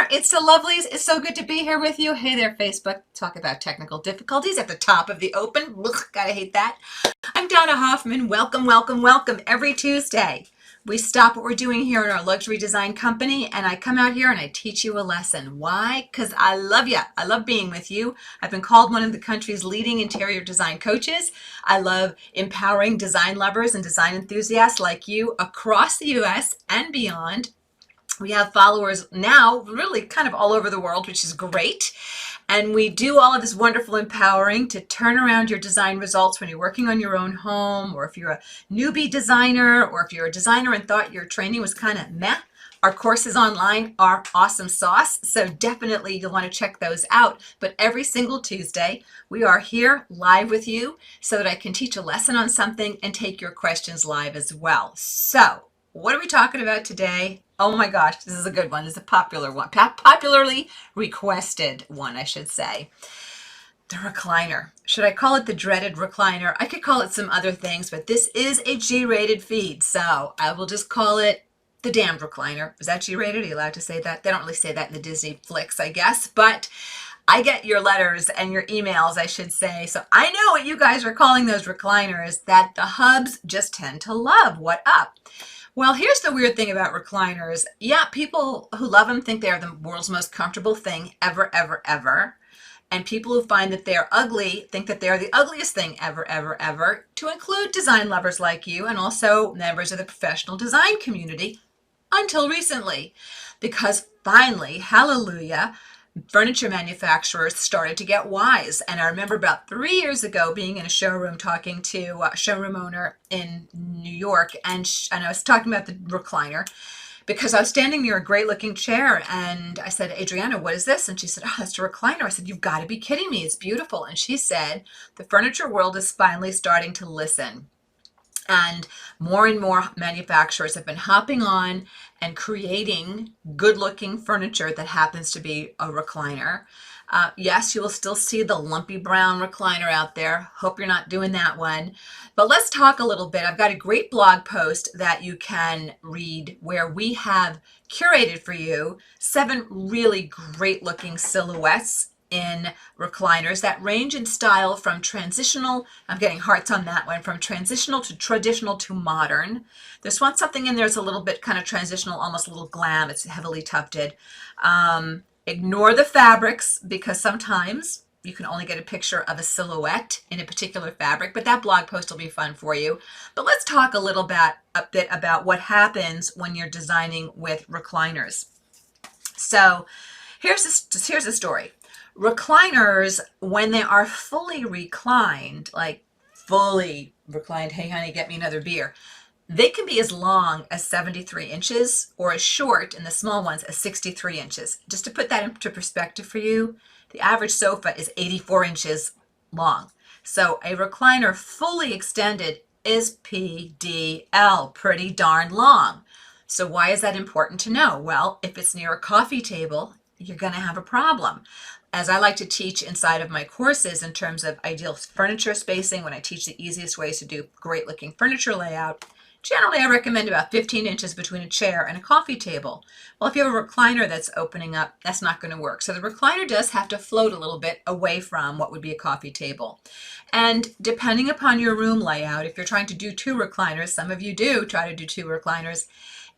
It's the lovelies. It's so good to be here with you. Hey there, Facebook. Talk about technical difficulties at the top of the open. Ugh, gotta hate that. I'm Donna Hoffman. Welcome, welcome, welcome. Every Tuesday, we stop what we're doing here in our luxury design company, and I come out here and I teach you a lesson. Why? Because I love you. I love being with you. I've been called one of the country's leading interior design coaches. I love empowering design lovers and design enthusiasts like you across the U.S. and beyond. We have followers now really kind of all over the world, which is great. And we do all of this wonderful empowering to turn around your design results when you're working on your own home, or if you're a newbie designer, or if you're a designer and thought your training was kind of meh. Our courses online are awesome sauce, so definitely you'll want to check those out. But every single Tuesday, we are here live with you so that I can teach a lesson on something and take your questions live as well. So what are we talking about today? Oh my gosh, this is a good one. This is a popular one, popularly requested one, I should say. The recliner. Should I call it the dreaded recliner? I could call it some other things, but this is a G-rated feed, so I will just call it the damned recliner. Is that G-rated? Are you allowed to say that? They don't really say that in the Disney flicks, I guess, but I get your letters and your emails, I should say. So I know what you guys are calling those recliners that the hubs just tend to love. What up? Well, here's the weird thing about recliners. Yeah, people who love them think they are the world's most comfortable thing ever, ever, ever. And people who find that they're ugly think that they are the ugliest thing ever, ever, ever, to include design lovers like you and also members of the professional design community until recently. Because finally, hallelujah, furniture manufacturers started to get wise. And I remember about 3 years ago being in a showroom talking to a showroom owner in New York, and I was talking about the recliner because I was standing near a great looking chair, and I said, Adriana, what is this? And she said, oh, that's a recliner. I said, you've got to be kidding me. It's beautiful. And she said, the furniture world is finally starting to listen. And more manufacturers have been hopping on and creating good-looking furniture that happens to be a recliner. Yes, you will still see the lumpy brown recliner out there. Hope you're not doing that one. But let's talk a little bit. I've got a great blog post that you can read where we have curated for you 7 really great-looking silhouettes in recliners that range in style from transitional, I'm getting hearts on that one, from transitional to traditional to modern. There's something in there that's a little bit kind of transitional, almost a little glam. It's heavily tufted. Ignore the fabrics because sometimes you can only get a picture of a silhouette in a particular fabric, but that blog post will be fun for you. But let's talk a bit about what happens when you're designing with recliners. So here's a story. Recliners, when they are fully reclined, like fully reclined, hey honey, get me another beer, they can be as long as 73 inches or as short, in the small ones, as 63 inches. Just to put that into perspective for you, the average sofa is 84 inches long. So a recliner fully extended is PDL, pretty darn long. So why is that important to know? Well, if it's near a coffee table, you're going to have a problem. As I like to teach inside of my courses in terms of ideal furniture spacing, when I teach the easiest ways to do great looking furniture layout, generally I recommend about 15 inches between a chair and a coffee table. Well, if you have a recliner that's opening up, that's not going to work. So the recliner does have to float a little bit away from what would be a coffee table. And depending upon your room layout, if you're trying to do 2 recliners, some of you do try to do 2 recliners,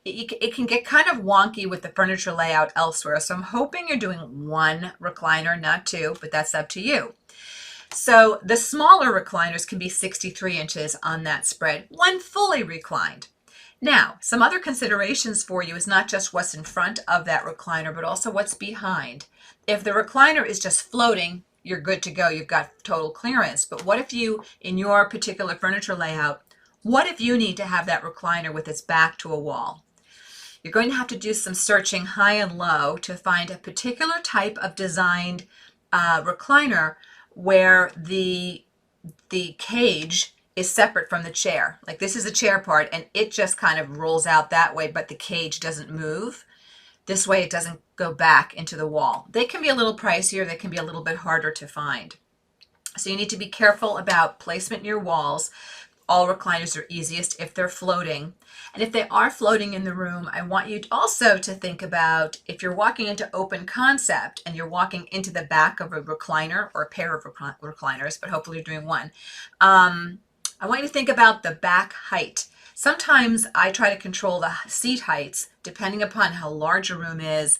it can get kind of wonky with the furniture layout elsewhere. So I'm hoping you're doing 1 recliner, not 2, but that's up to you. So the smaller recliners can be 63 inches on that spread, when fully reclined. Now, some other considerations for you is not just what's in front of that recliner, but also what's behind. If the recliner is just floating, you're good to go. You've got total clearance. But what if you, in your particular furniture layout, what if you need to have that recliner with its back to a wall? You're going to have to do some searching high and low to find a particular type of designed recliner where the cage is separate from the chair. Like this is the chair part and it just kind of rolls out that way, but the cage doesn't move. This way it doesn't go back into the wall. They can be a little pricier. They can be a little bit harder to find. So you need to be careful about placement in your walls. all recliners are easiest if they're floating. And if they are floating in the room, I want you also to think about if you're walking into open concept and you're walking into the back of a recliner or a pair of recliners, but hopefully you're doing one. I want you to think about the back height. Sometimes I try to control the seat heights depending upon how large a room is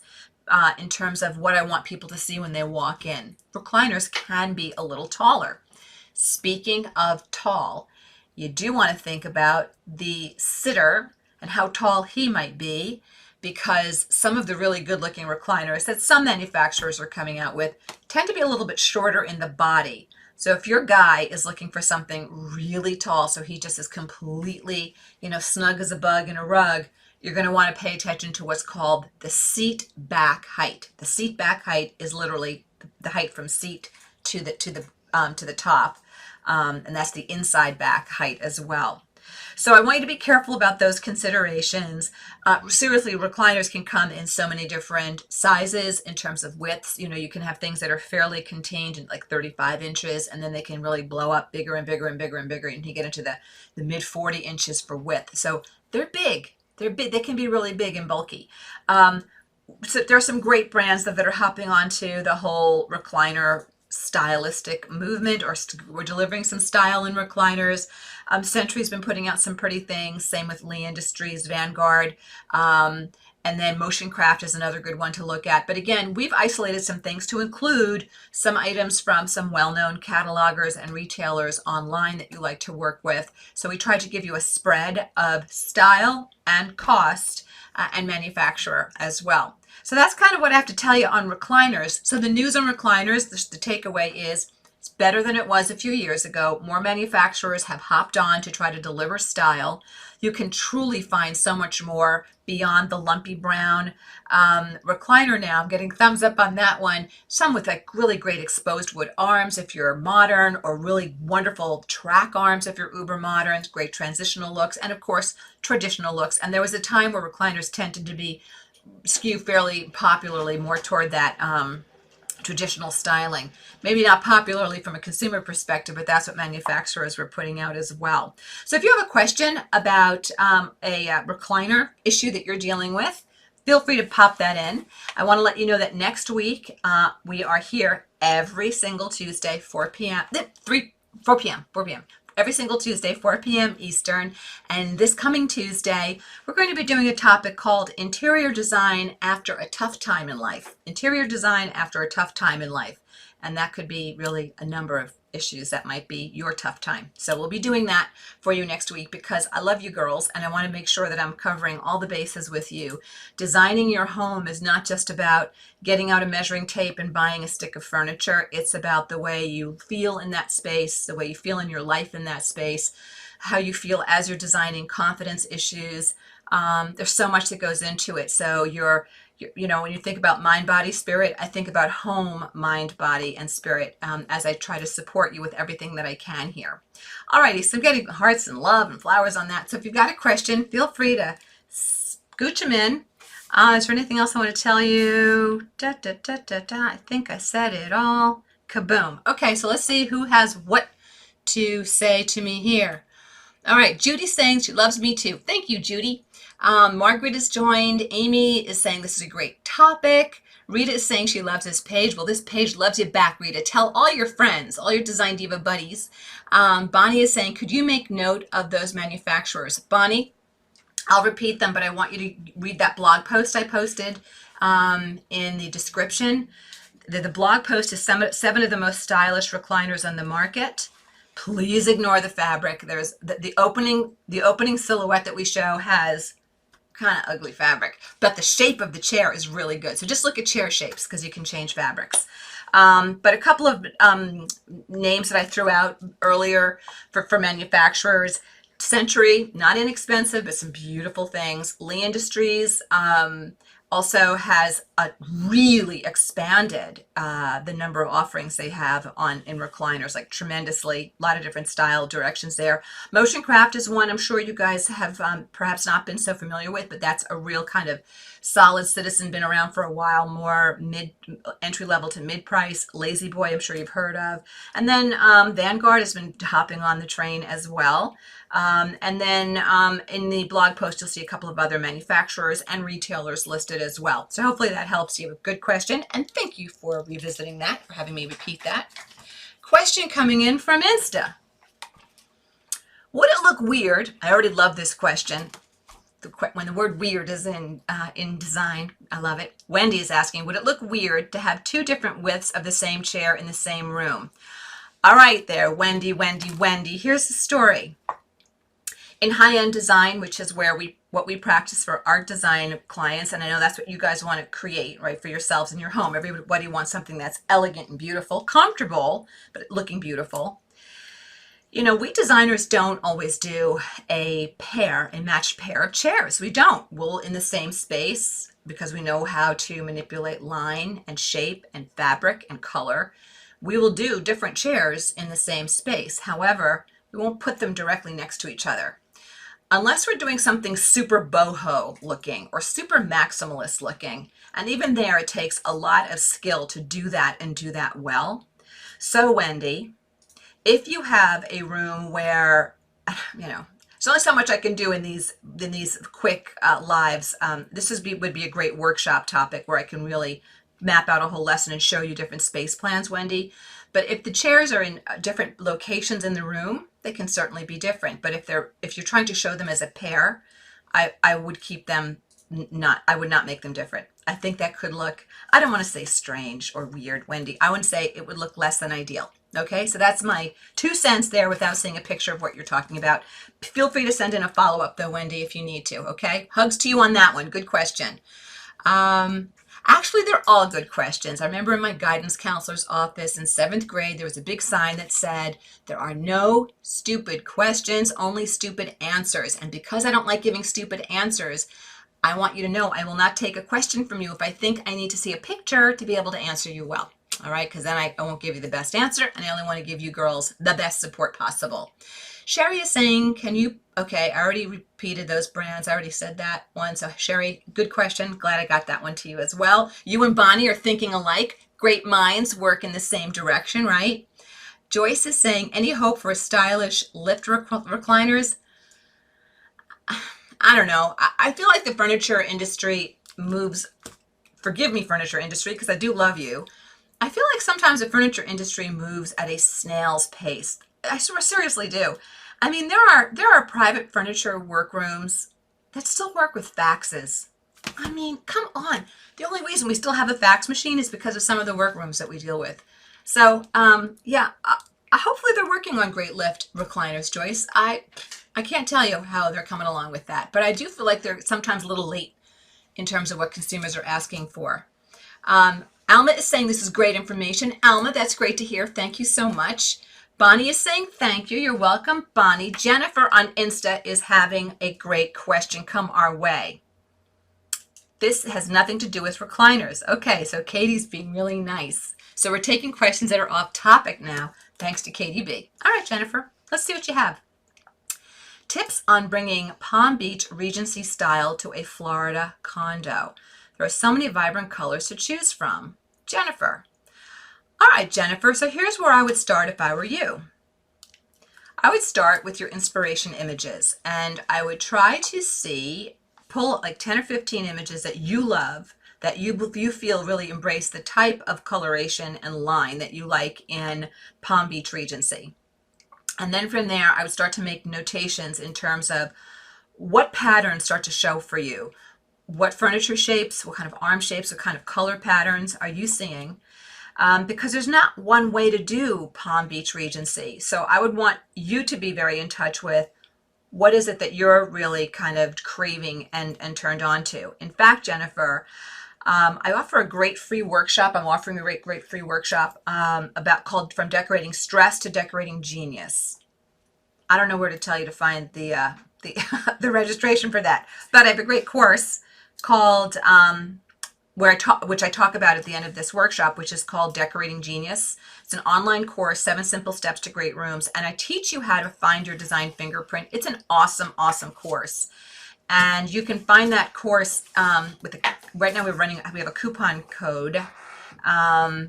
in terms of what I want people to see when they walk in. Recliners can be a little taller. Speaking of tall, you do want to think about the sitter and how tall he might be, because some of the really good looking recliners that some manufacturers are coming out with tend to be a little bit shorter in the body. So if your guy is looking for something really tall, so he just is completely, snug as a bug in a rug, you're going to want to pay attention to what's called the seat back height. The seat back height is literally the height from seat to the top, and that's the inside back height as well. So I want you to be careful about those considerations. Seriously, recliners can come in so many different sizes in terms of widths. You can have things that are fairly contained in like 35 inches, and then they can really blow up bigger and bigger and bigger and bigger, and you get into the mid 40 inches for width. So they're big. They're big. They can be really big and bulky. So there are some great brands that are hopping onto the whole recliner stylistic movement, or we're delivering some style in recliners. Century's been putting out some pretty things, same with Lee Industries, Vanguard, and then Motioncraft is another good one to look at. But again, we've isolated some things to include some items from some well-known catalogers and retailers online that you like to work with. So we tried to give you a spread of style and cost and manufacturer as well. So that's kind of what I have to tell you on recliners. So the news on recliners, the takeaway is it's better than it was a few years ago. More manufacturers have hopped on to try to deliver style. You can truly find so much more beyond the lumpy brown recliner now. I'm getting thumbs up on that one. Some with like really great exposed wood arms if you're modern, or really wonderful track arms if you're uber modern, great transitional looks, and of course traditional looks. And there was a time where recliners tended to be skew fairly popularly more toward that traditional styling. Maybe not popularly from a consumer perspective, but that's what manufacturers were putting out as well. So if you have a question about a recliner issue that you're dealing with, feel free to pop that in. I want to let you know that next week we are here every single Tuesday, 4 p.m. Every single Tuesday, 4 p.m. Eastern. And this coming Tuesday, we're going to be doing a topic called Interior Design After a Tough Time in Life. Interior Design After a Tough Time in Life. And that could be really a number of issues that might be your tough time. So we'll be doing that for you next week, because I love you girls and I want to make sure that I'm covering all the bases with you. Designing your home is not just about getting out a measuring tape and buying a stick of furniture. It's about the way you feel in that space, the way you feel in your life in that space, how you feel as you're designing, confidence issues. There's so much that goes into it. So when you think about mind, body, spirit, I think about home, mind, body, and spirit as I try to support you with everything that I can here. Alrighty, so I'm getting hearts and love and flowers on that. So if you've got a question, feel free to scooch them in. Is there anything else I want to tell you? I think I said it all. Kaboom. Okay, so let's see who has what to say to me here. All right, Judy's saying she loves me too. Thank you, Judy. Margaret has joined. Amy is saying this is a great topic. Rita is saying she loves this page. Well, this page loves you back, Rita. Tell all your friends, all your Design Diva buddies. Bonnie is saying, could you make note of those manufacturers? Bonnie, I'll repeat them, but I want you to read that blog post I posted in the description. The blog post is 7 of the most stylish recliners on the market. Please ignore the fabric. There's the opening silhouette that we show has kind of ugly fabric, but the shape of the chair is really good. So just look at chair shapes because you can change fabrics. But a couple of names that I threw out earlier for manufacturers. Century, not inexpensive, but some beautiful things. Lee Industries also has really expanded the number of offerings they have in recliners, like tremendously. A lot of different style directions there. Motioncraft is one I'm sure you guys have perhaps not been so familiar with, but that's a real kind of Solid Citizen, been around for a while, more mid entry level to mid price. Lazy Boy, I'm sure you've heard of. And then Vanguard has been hopping on the train as well. And then in the blog post, you'll see a couple of other manufacturers and retailers listed as well. So hopefully that helps you. A good question. And thank you for revisiting that, for having me repeat that. Question coming in from Insta. Would it look weird? I already love this question. When the word weird is in design, I love it. Wendy is asking, would it look weird to have two different widths of the same chair in the same room? All right there, Wendy. Here's the story. In high-end design, which is what we practice for art design clients, and I know that's what you guys want to create, right, for yourselves in your home. Everybody wants something that's elegant and beautiful, comfortable, but looking beautiful. You know, we designers don't always do a matched pair of chairs. We don't. We'll in the same space, because we know how to manipulate line and shape and fabric and color. We will do different chairs in the same space. However, we won't put them directly next to each other. Unless we're doing something super boho looking or super maximalist looking. And even there, it takes a lot of skill to do that and do that well. So Wendy, if you have a room where, you know, there's only so much I can do in these quick lives. This would be a great workshop topic where I can really map out a whole lesson and show you different space plans, Wendy. But if the chairs are in different locations in the room, they can certainly be different. But if you're trying to show them as a pair, I would keep them I would not make them different. I think that could look, I don't want to say strange or weird, Wendy. I would say it would look less than ideal. Okay, so that's my 2 cents there without seeing a picture of what you're talking about. Feel free to send in a follow-up though, Wendy, if you need to, okay? Hugs to you on that one. Good question. Actually, they're all good questions. I remember in my guidance counselor's office in 7th grade, there was a big sign that said, there are no stupid questions, only stupid answers. And because I don't like giving stupid answers, I want you to know I will not take a question from you if I think I need to see a picture to be able to answer you well. All right, because then I won't give you the best answer, and I only want to give you girls the best support possible. Sherry is saying, can you, okay, I already repeated those brands. I already said that one. So Sherry, good question. Glad I got that one to you as well. You and Bonnie are thinking alike. Great minds work in the same direction, right? Joyce is saying, any hope for stylish lift recliners? I don't know. I feel like the furniture industry moves, forgive me, furniture industry, because I do love you. I feel like sometimes the furniture industry moves at a snail's pace. I seriously do. I mean, there are private furniture workrooms that still work with faxes. I mean, come on. The only reason we still have a fax machine is because of some of the workrooms that we deal with. So, yeah, hopefully they're working on great lift recliners, Joyce. I can't tell you how they're coming along with that, but I do feel like they're sometimes a little late in terms of what consumers are asking for. Alma is saying this is great information. Alma, that's great to hear. Thank you so much. Bonnie is saying thank you. You're welcome, Bonnie. Jennifer on Insta is having a great question come our way. This has nothing to do with recliners. Okay, so Katie's being really nice. So we're taking questions that are off topic now, thanks to Katie B. All right, Jennifer, let's see what you have. Tips on bringing Palm Beach Regency style to a Florida condo. There are so many vibrant colors to choose from. Jennifer. All right, Jennifer, so here's where I would start if I were you. I would start with your inspiration images, and I would try to pull like 10 or 15 images that you love, that you feel really embrace the type of coloration and line that you like in Palm Beach Regency. And then from there, I would start to make notations in terms of what patterns start to show for you. What furniture shapes, what kind of arm shapes, what kind of color patterns are you seeing? Because there's not one way to do Palm Beach Regency. So I would want you to be very in touch with what is it that you're really kind of craving and turned on to. In fact, Jennifer, I offer a great free workshop. I'm offering a great free workshop called From Decorating Stress to Decorating Genius. I don't know where to tell you to find the registration for that, but I have a great course called which I talk about at the end of this workshop, which is called Decorating Genius. It's an online course, 7 Simple Steps to Great Rooms, and I teach you how to find your design fingerprint. It's an awesome, awesome course. And you can find that course right now we have a coupon code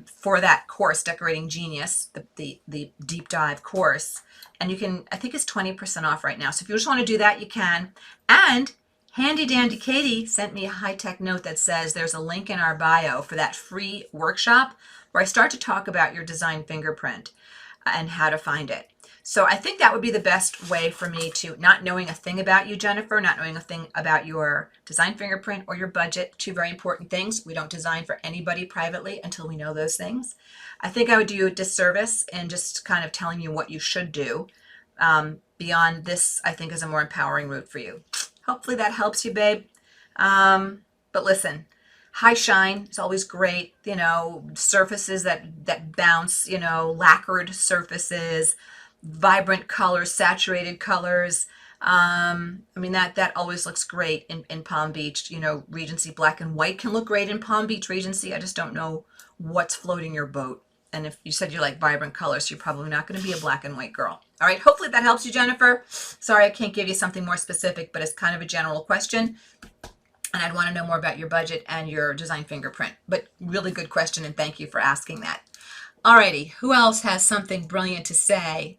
for that course, Decorating Genius, the deep dive course. And you can, I think it's 20% off right now. So if you just want to do that, you can. And Handy Dandy Katie sent me a high-tech note that says there's a link in our bio for that free workshop where I start to talk about your design fingerprint and how to find it. So I think that would be the best way for me to, not knowing a thing about you, Jennifer, not knowing a thing about your design fingerprint or your budget, two very important things. We don't design for anybody privately until we know those things. I think I would do you a disservice in just kind of telling you what you should do. Beyond this, I think, is a more empowering route for you. Hopefully that helps you, babe. But listen, high shine is always great. You know, surfaces that bounce, you know, lacquered surfaces, vibrant colors, saturated colors. I mean, that always looks great in Palm Beach. You know, Regency black and white can look great in Palm Beach Regency. I just don't know what's floating your boat. And if you said you like vibrant colors, you're probably not going to be a black and white girl. All right, hopefully that helps you, Jennifer. Sorry, I can't give you something more specific, but it's kind of a general question. And I'd want to know more about your budget and your design fingerprint. But really good question, and thank you for asking that. Alrighty, who else has something brilliant to say?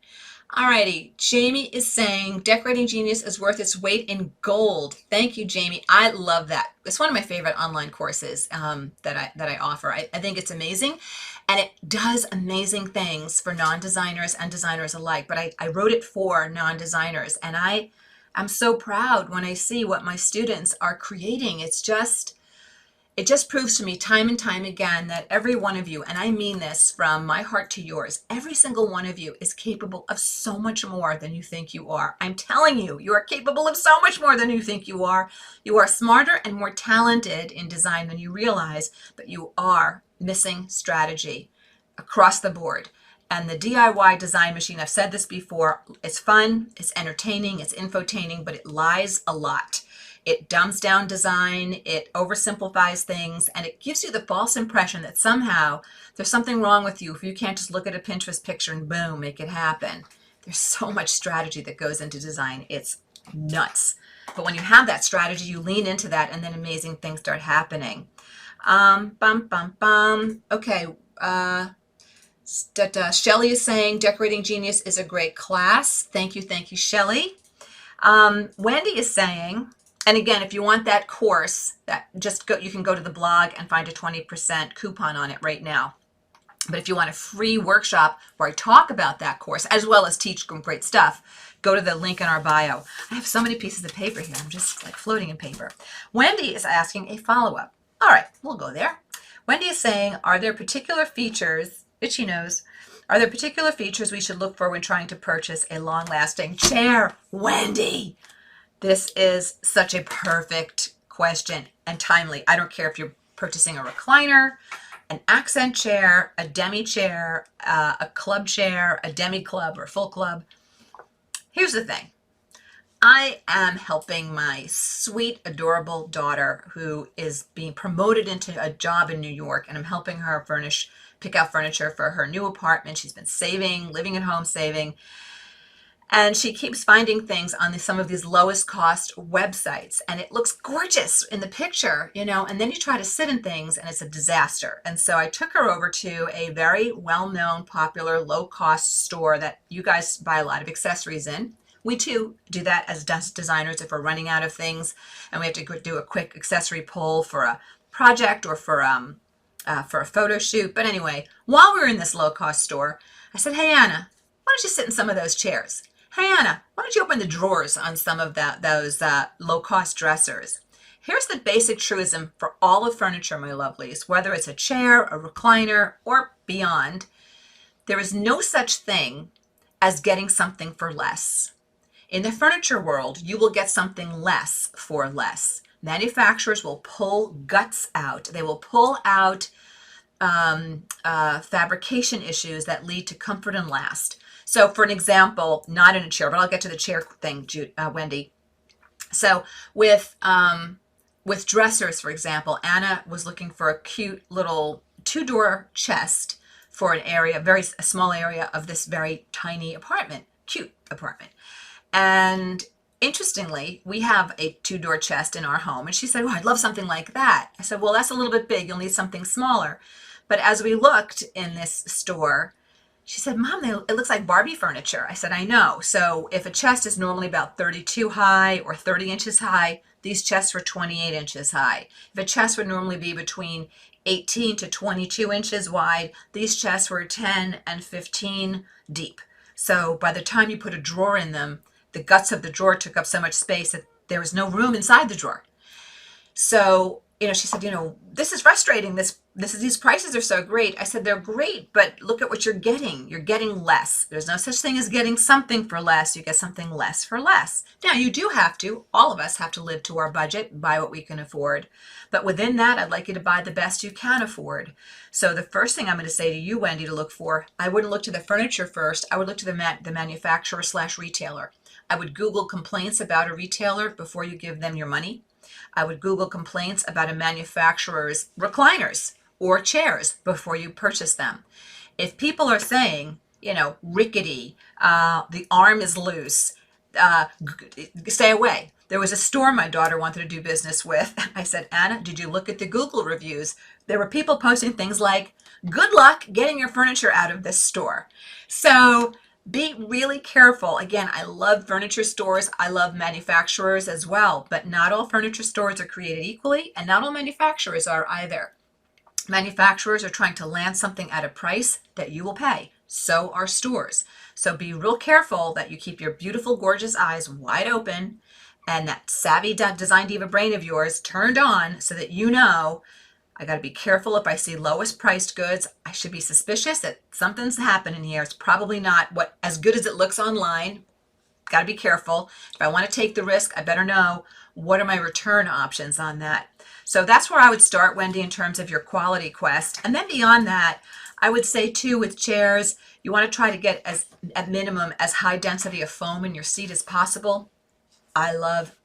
Alrighty, Jamie is saying Decorating Genius is worth its weight in gold. Thank you, Jamie. I love that. It's one of my favorite online courses that I offer. I think it's amazing, and it does amazing things for non-designers and designers alike. But I wrote it for non-designers, and I'm so proud when I see what my students are creating. It just proves to me time and time again that every one of you, and I mean this from my heart to yours, every single one of you is capable of so much more than you think you are. I'm telling you, you are capable of so much more than you think you are. You are smarter and more talented in design than you realize, but you are missing strategy across the board. And the DIY design machine, I've said this before, it's fun, it's entertaining, it's infotaining, but it lies a lot. It dumbs down design, it oversimplifies things, and it gives you the false impression that somehow there's something wrong with you if you can't just look at a Pinterest picture and boom, make it happen. There's so much strategy that goes into design. It's nuts. But when you have that strategy, you lean into that, and then amazing things start happening. Okay. Shelly is saying Decorating Genius is a great class. Thank you, Shelly. Wendy is saying, and again, if you want that course, you can go to the blog and find a 20% coupon on it right now. But if you want a free workshop where I talk about that course as well as teach great stuff, go to the link in our bio. I have so many pieces of paper here. I'm just like floating in paper. Wendy is asking a follow-up. All right, we'll go there. Wendy is saying, are there particular features, itchy nose, are there particular features we should look for when trying to purchase a long-lasting chair? Wendy, this is such a perfect question and timely. I don't care if you're purchasing a recliner, an accent chair, a demi chair, a club chair, a demi club or full club. Here's the thing. I am helping my sweet, adorable daughter who is being promoted into a job in New York, and I'm helping her pick out furniture for her new apartment. She's been saving, living at home saving. And she keeps finding things on some of these lowest cost websites, and it looks gorgeous in the picture, you know, and then you try to sit in things and it's a disaster. And so I took her over to a very well-known, popular, low-cost store that you guys buy a lot of accessories in. We too do that as designers if we're running out of things and we have to do a quick accessory pull for a project or for a photo shoot. But anyway, while we were in this low-cost store, I said, hey, Anna, why don't you sit in some of those chairs? Hey, Anna, why don't you open the drawers on some of those low-cost dressers? Here's the basic truism for all of furniture, my lovelies, whether it's a chair, a recliner, or beyond. There is no such thing as getting something for less. In the furniture world, you will get something less for less. Manufacturers will pull guts out. They will pull out fabrication issues that lead to comfort and last. So for an example, not in a chair, but I'll get to the chair thing, Wendy. So with dressers, for example, Anna was looking for a cute little 2-door chest for a small area of this very tiny apartment, cute apartment. And interestingly, we have a 2-door chest in our home. And she said, well, I'd love something like that. I said, well, that's a little bit big. You'll need something smaller. But as we looked in this store, she said, Mom, it looks like Barbie furniture. I said, I know. So if a chest is normally about 32 high or 30 inches high, these chests were 28 inches high. If a chest would normally be between 18 to 22 inches wide, these chests were 10 and 15 deep. So by the time you put a drawer in them, the guts of the drawer took up so much space that there was no room inside the drawer. So, she said, this is frustrating. These prices are so great. I said, they're great, but look at what you're getting. You're getting less. There's no such thing as getting something for less. You get something less for less. Now, you do have to, all of us have to live to our budget, buy what we can afford. But within that, I'd like you to buy the best you can afford. So the first thing I'm going to say to you, Wendy, to look for, I wouldn't look to the furniture first. I would look to the manufacturer/retailer. I would Google complaints about a retailer before you give them your money. I would Google complaints about a manufacturer's recliners or chairs before you purchase them. If people are saying, rickety, the arm is loose, stay away. There was a store my daughter wanted to do business with. I said, Anna, did you look at the Google reviews? There were people posting things like, good luck getting your furniture out of this store. So be really careful. Again, I love furniture stores. I love manufacturers as well, but not all furniture stores are created equally, and not all manufacturers are either. Manufacturers are trying to land something at a price that you will pay. So are stores. So be real careful that you keep your beautiful, gorgeous eyes wide open and that savvy design diva brain of yours turned on so that I got to be careful. If I see lowest priced goods, I should be suspicious that something's happening here. It's probably not as good as it looks online. Got to be careful. If I want to take the risk, I better know what are my return options on that. So that's where I would start, Wendy, in terms of your quality quest. And then beyond that, I would say too, with chairs, you want to try to get at minimum as high density of foam in your seat as possible. I love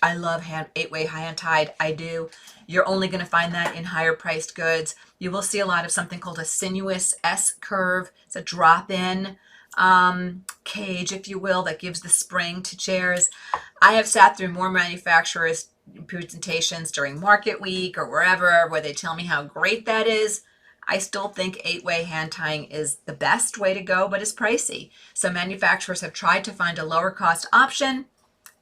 8-way high-end tide. I do. You're only going to find that in higher priced goods. You will see a lot of something called a sinuous S curve. It's a drop-in cage, if you will, that gives the spring to chairs. I have sat through more manufacturers' presentations during Market Week or wherever where they tell me how great that is. I still think 8-way hand tying is the best way to go, but it's pricey. So manufacturers have tried to find a lower cost option.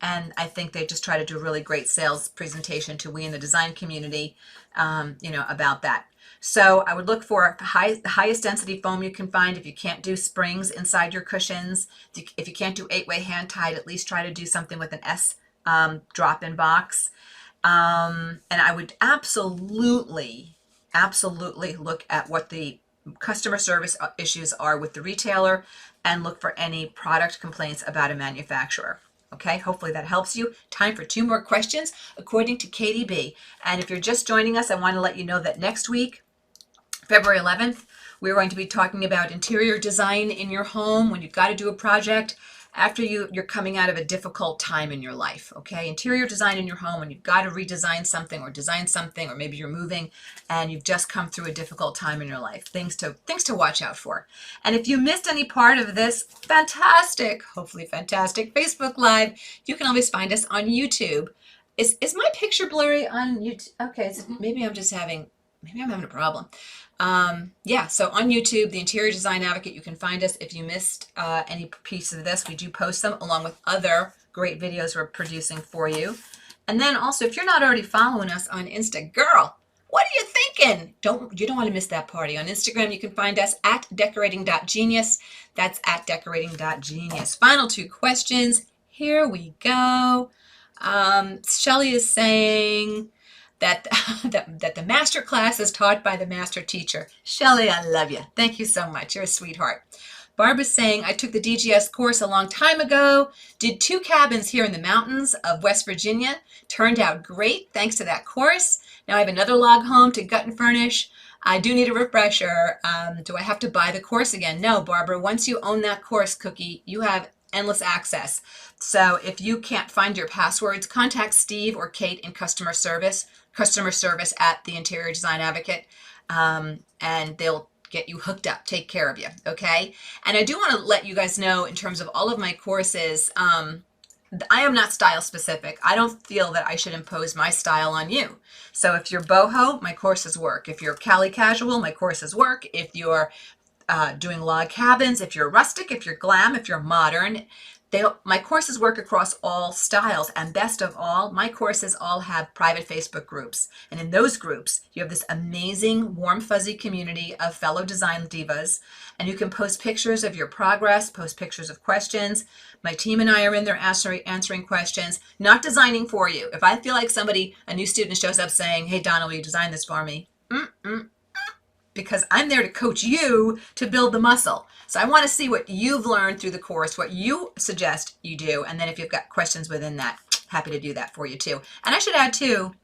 And I think they just try to do a really great sales presentation to we in the design community, about that. So I would look for the highest density foam you can find. If you can't do springs inside your cushions, if you can't do 8-way hand tied, at least try to do something with an S drop-in box. And I would absolutely look at what the customer service issues are with the retailer and look for any product complaints about a manufacturer. Okay, hopefully that helps you. Time for 2 more questions according to Katie B. And if you're just joining us, I want to let you know that next week, February 11th, we're going to be talking about interior design in your home when you've got to do a project after you're coming out of a difficult time in your life, okay? Interior design in your home when you've got to redesign something or design something, or maybe you're moving and you've just come through a difficult time in your life. Things to watch out for. And if you missed any part of this hopefully fantastic Facebook Live, you can always find us on YouTube. Is my picture blurry on YouTube? Okay, maybe I'm having a problem. So on YouTube, The Interior Design Advocate, you can find us. If you missed any piece of this, we do post them along with other great videos we're producing for you. And then also, if you're not already following us on Insta, girl, what are you thinking? You don't want to miss that party. On Instagram, you can find us at decorating.genius. That's at decorating.genius. Final 2 questions. Here we go. Shelly is saying that the master class is taught by the master teacher. Shelly, I love you. Thank you so much. You're a sweetheart. Barbara's saying, I took the DGS course a long time ago, did 2 cabins here in the mountains of West Virginia. Turned out great thanks to that course. Now I have another log home to gut and furnish. I do need a refresher. Do I have to buy the course again? No, Barbara. Once you own that course, Cookie, you have endless access. So if you can't find your passwords, contact Steve or Kate in customer service at the Interior Design Advocate, and they'll get you hooked up, take care of you, okay? And I do want to let you guys know in terms of all of my courses, I am not style specific. I don't feel that I should impose my style on you. So if you're boho, my courses work. If you're Cali casual, my courses work. If you're doing log cabins, if you're rustic, if you're glam, if you're modern, my courses work across all styles. And best of all, my courses all have private Facebook groups. And in those groups, you have this amazing, warm, fuzzy community of fellow design divas. And you can post pictures of your progress, post pictures of questions. My team and I are in there answering questions, not designing for you. If I feel like a new student shows up saying, hey, Donna, will you design this for me? Because I'm there to coach you to build the muscle. So I want to see what you've learned through the course, what you suggest you do. And then if you've got questions within that, happy to do that for you too. And I should add too,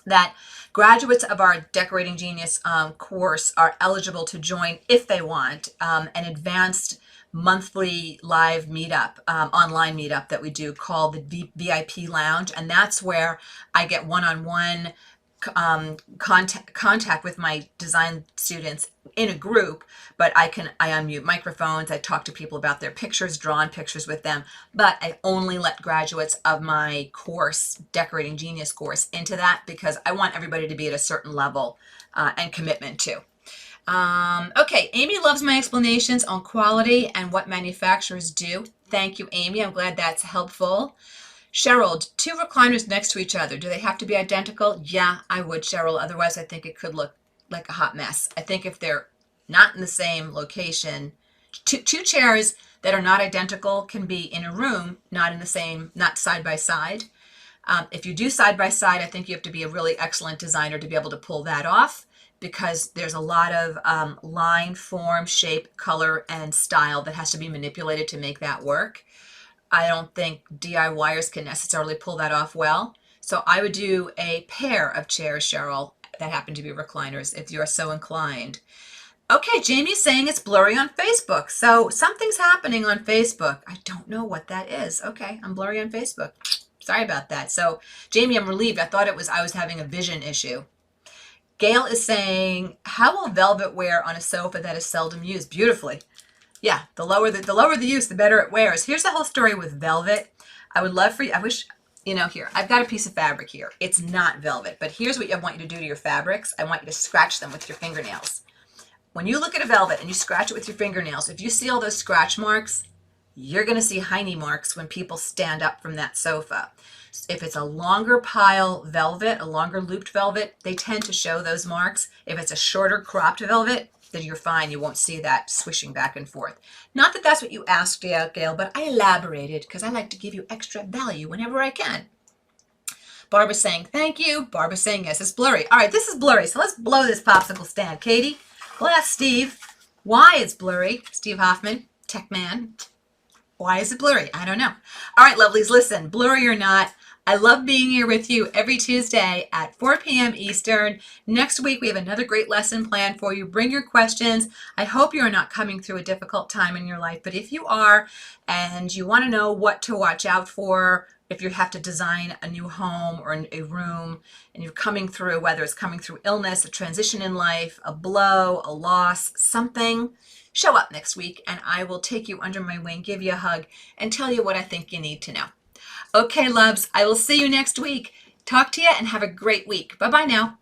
that graduates of our Decorating Genius course are eligible to join, if they want, an advanced monthly live meetup, online meetup that we do called the VIP Lounge. And that's where I get one-on-one contact with my design students in a group, but I unmute microphones. I talk to people about their pictures, drawn pictures with them, but I only let graduates of my course, Decorating Genius course, into that because I want everybody to be at a certain level and commitment too. Okay, Amy loves my explanations on quality and what manufacturers do. Thank you, Amy. I'm glad that's helpful. Cheryl, 2 recliners next to each other. Do they have to be identical? Yeah, I would, Cheryl. Otherwise, I think it could look like a hot mess. I think if they're not in the same location, two chairs that are not identical can be in a room, not in the same, not side by side. If you do side by side, I think you have to be a really excellent designer to be able to pull that off because there's a lot of line, form, shape, color, and style that has to be manipulated to make that work. I don't think DIYers can necessarily pull that off well. So I would do a pair of chairs, Cheryl, that happen to be recliners if you're so inclined. Okay, Jamie's saying it's blurry on Facebook. So something's happening on Facebook. I don't know what that is. Okay, I'm blurry on Facebook. Sorry about that. So Jamie, I'm relieved. I thought I was having a vision issue. Gail is saying, how will velvet wear on a sofa that is seldom used? Beautifully. Yeah, the lower the use, the better it wears. Here's the whole story with velvet. I would love for you, I wish, here, I've got a piece of fabric here. It's not velvet, but here's what I want you to do to your fabrics. I want you to scratch them with your fingernails. When you look at a velvet and you scratch it with your fingernails, if you see all those scratch marks, you're going to see hiney marks when people stand up from that sofa. If it's a longer pile velvet, a longer looped velvet, they tend to show those marks. If it's a shorter cropped velvet, then you're fine. You won't see that swishing back and forth. Not that that's what you asked, Gail, but I elaborated because I like to give you extra value whenever I can. Barbara's saying, thank you. Barbara's saying, yes, it's blurry. All right, this is blurry, so let's blow this popsicle stand. Katie, we'll ask Steve why it's blurry. Steve Hoffman, tech man. Why is it blurry? I don't know. All right, lovelies, listen, blurry or not, I love being here with you every Tuesday at 4 p.m. Eastern. Next week, we have another great lesson planned for you. Bring your questions. I hope you're not coming through a difficult time in your life, but if you are and you want to know what to watch out for, if you have to design a new home or a room and you're coming through, whether it's coming through illness, a transition in life, a blow, a loss, something, show up next week and I will take you under my wing, give you a hug, and tell you what I think you need to know. Okay, loves, I will see you next week. Talk to you and have a great week. Bye-bye now.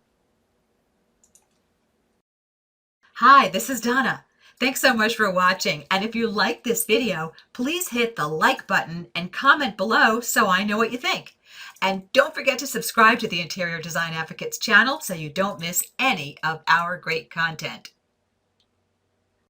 Hi, this is Donna. Thanks so much for watching. And if you like this video, please hit the like button and comment below so I know what you think. And don't forget to subscribe to the Interior Design Advocates channel so you don't miss any of our great content.